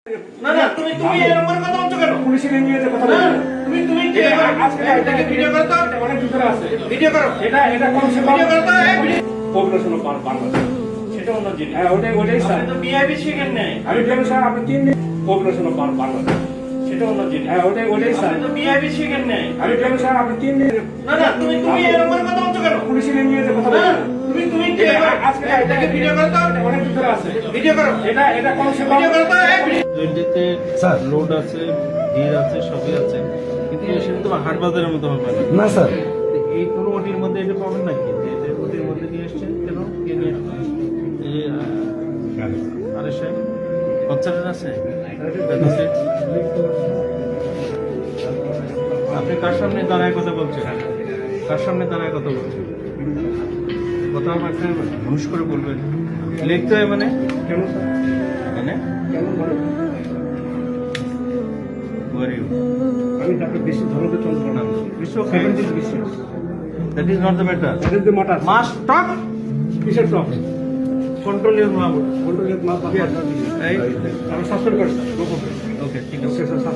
না না তুমি তুমি এরকম করে কথা বলছো কেন? পুলিশের নিয়ে যে কথা না বলছো তুমি তুমি কি আজকে এটাকে ভিডিও করো তো, অনেক ভিতরে আছে ভিডিও করো, এটা কম সে কম ভিডিও করো তো, এই ভিডিও পপুলেশন বাংলাদেশ সেটা অন্য জিনিস। হ্যাঁ ওটাই স্যার আপনি তো বিআইবি শিখেন নাই, আমি বললাম স্যার আপনি 3 দিন পপুলেশন বাংলাদেশ সেটা অন্য জিনিস। হ্যাঁ ওটাই স্যার আপনি তো বিআইবি শিখেন নাই। আমি বললাম স্যার আপনি 3 দিন না না তুমি তুমি এরকম করে কথা বলছো কেন? পুলিশের নিয়ে যে কথা না বলছো তুমি তুমি কি আজকে এটাকে ভিডিও করো তো, অনেক ভিতরে আছে ভিডিও করো, এটা কম সে কম ভিডিও করো তো, এই ভিডিও। জলদিতে লোড আছে, ভিড় আছে, সবই আছে, কিন্তু সেটা তো হাট বাজারের মতো হবে না। না স্যার এই কোনো ওটির মধ্যে এটা পাবেন নাকি? যে এটা ওটির মধ্যে নিয়ে এসছেন কেন? কে নিয়ে আসছেন? এই যে আরে সাহেব বাচ্চাদের আছে আছে? আপনি কার সামনে দাঁড়ায় কথা বলছেন? কার সামনে দাঁড়ায় কথা বলছেন? কথা আমাকে হুশ করে বলবেন। লিখতে হয় মানে কেন স্যার মানে কেমন বলেন গরিব। আমি ডাক্তার বেশি ধরতে চন্দ্র না It's okay. 70 বেশি That is not the matter. এটা যে মোটা Must talk. কিসের টপ Control your mouth. কন্ট্রোলের মাপ Yes. Right? আমি সাসপেন্ড করছি Okay, ঠিক ওকে আছে। স্যার